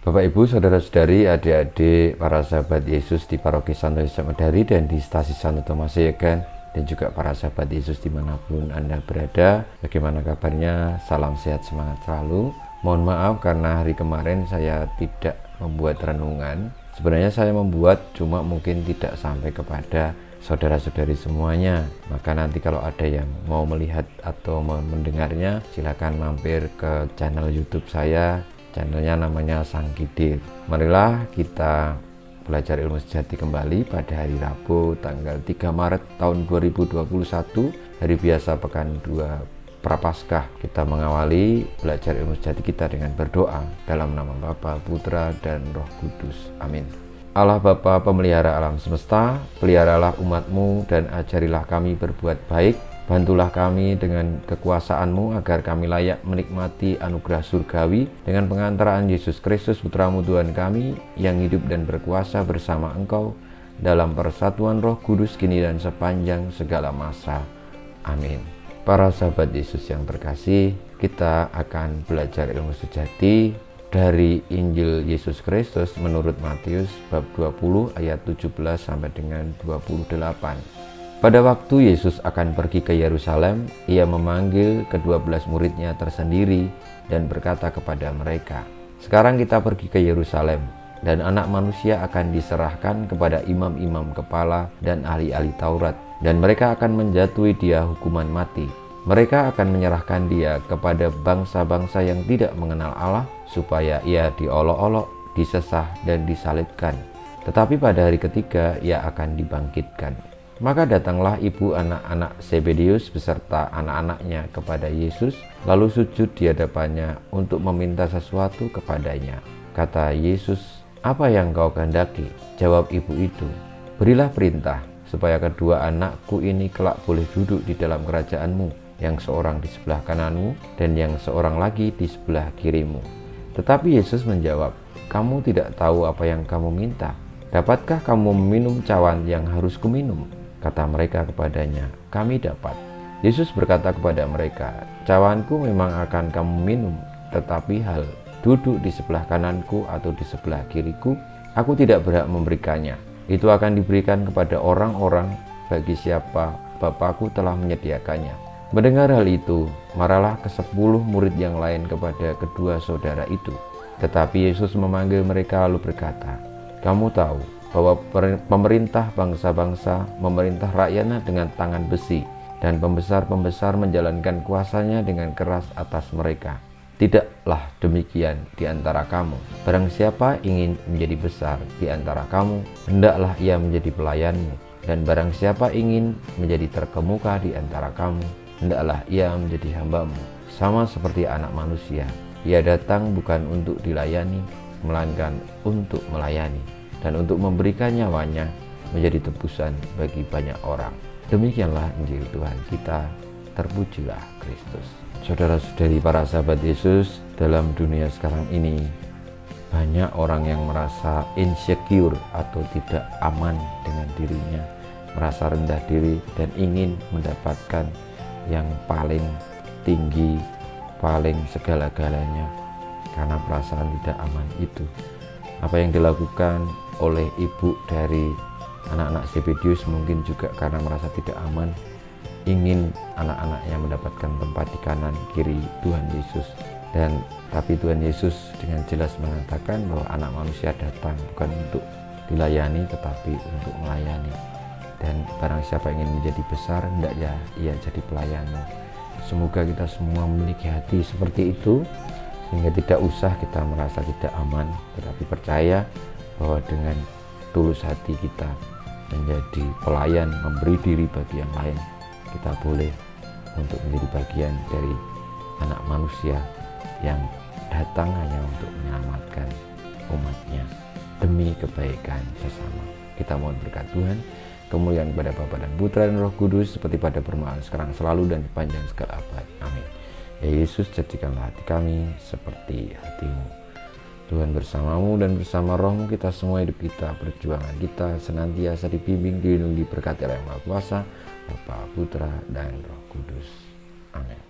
Bapak, Ibu, Saudara-saudari, adik-adik, para sahabat Yesus di Paroki Santo Yosef Medari dan di Stasi Santo Thomas Yegan, dan juga para sahabat Yesus dimanapun Anda berada. Bagaimana kabarnya? Salam sehat, semangat selalu. Mohon maaf karena hari kemarin saya tidak membuat renungan. Sebenarnya saya membuat, cuma mungkin tidak sampai kepada saudara-saudari semuanya. Maka nanti kalau ada yang mau melihat atau mendengarnya, silakan mampir ke channel YouTube saya. Channelnya namanya Sang Kidir. Marilah kita belajar ilmu sejati kembali pada hari Rabu tanggal 3 Maret tahun 2021, hari biasa pekan 2 Prapaskah. Kita mengawali belajar ilmu sejati kita dengan berdoa dalam nama Bapa, Putra, dan Roh Kudus. Amin. Allah Bapa pemelihara alam semesta, peliharalah umat-Mu dan ajarilah kami berbuat baik. Bantulah kami dengan kekuasaan-Mu agar kami layak menikmati anugerah surgawi dengan pengantaraan Yesus Kristus Putra-Mu Tuhan kami yang hidup dan berkuasa bersama Engkau dalam persatuan Roh Kudus kini dan sepanjang segala masa. Amin. Para sahabat Yesus yang terkasih, kita akan belajar ilmu sejati dari Injil Yesus Kristus menurut Matius bab 20 ayat 17 sampai dengan 28. Pada waktu Yesus akan pergi ke Yerusalem, ia memanggil ke-12 muridnya tersendiri dan berkata kepada mereka, "Sekarang kita pergi ke Yerusalem, dan anak manusia akan diserahkan kepada imam-imam kepala dan ahli-ahli Taurat, dan mereka akan menjatuhi dia hukuman mati. Mereka akan menyerahkan dia kepada bangsa-bangsa yang tidak mengenal Allah, supaya ia diolok-olok, disesah, dan disalibkan. Tetapi pada hari ketiga ia akan dibangkitkan." Maka datanglah ibu anak-anak Zebedius beserta anak-anaknya kepada Yesus, lalu sujud di hadapannya untuk meminta sesuatu kepadanya. Kata Yesus, "Apa yang kau kehendaki?" Jawab ibu itu, "Berilah perintah supaya kedua anakku ini kelak boleh duduk di dalam kerajaan-Mu, yang seorang di sebelah kananmu dan yang seorang lagi di sebelah kirimu." Tetapi Yesus menjawab, "Kamu tidak tahu apa yang kamu minta. Dapatkah kamu meminum cawan yang harus kuminum?" Kata mereka kepadanya, "Kami dapat." Yesus berkata kepada mereka, "Cawanku memang akan kamu minum, tetapi hal duduk di sebelah kananku atau di sebelah kiriku, aku tidak berhak memberikannya. Itu akan diberikan kepada orang-orang bagi siapa Bapakku telah menyediakannya." Mendengar hal itu, marahlah ke-10 murid yang lain kepada kedua saudara itu. Tetapi Yesus memanggil mereka lalu berkata, "Kamu tahu bahwa pemerintah bangsa-bangsa memerintah rakyatnya dengan tangan besi, dan pembesar-pembesar menjalankan kuasanya dengan keras atas mereka. Tidaklah demikian di antara kamu. Barang siapa ingin menjadi besar di antara kamu, hendaklah ia menjadi pelayanmu. Dan barang siapa ingin menjadi terkemuka di antara kamu, hendaklah ia menjadi hambamu. Sama seperti Anak Manusia, ia datang bukan untuk dilayani, melainkan untuk melayani, dan untuk memberikan nyawanya menjadi tebusan bagi banyak orang." Demikianlah Injil Tuhan kita, terpujilah Kristus. Saudara-saudari, para sahabat Yesus, dalam dunia sekarang ini banyak orang yang merasa insecure atau tidak aman dengan dirinya, merasa rendah diri dan ingin mendapatkan yang paling tinggi, paling segala-galanya karena perasaan tidak aman itu. Apa yang dilakukan oleh ibu dari anak-anak Zebedius mungkin juga karena merasa tidak aman, ingin anak-anaknya mendapatkan tempat di kanan kiri Tuhan Yesus. Tapi Tuhan Yesus dengan jelas mengatakan bahwa Anak Manusia datang bukan untuk dilayani tetapi untuk melayani. Dan barang siapa ingin menjadi besar, hendaknya ia jadi pelayanmu. Semoga kita semua memiliki hati seperti itu, sehingga tidak usah kita merasa tidak aman, tetapi percaya bahwa dengan tulus hati kita menjadi pelayan, memberi diri bagi yang lain, kita boleh untuk menjadi bagian dari Anak Manusia yang datang hanya untuk menyelamatkan umatnya demi kebaikan sesama. Kita mohon berkat Tuhan, kemuliaan kepada Bapa dan Putra dan Roh Kudus, seperti pada permulaan, sekarang, selalu, dan sepanjang segala abad. Amin. Ya Yesus, jadikanlah hati kami seperti hati-Mu. Tuhan bersamamu dan bersama Roh-Mu, kita semua hidup kita, perjuangan kita senantiasa dibimbing, dilindungi, diberkati oleh Yang Maha Kuasa, Bapa, Putra, dan Roh Kudus. Amin.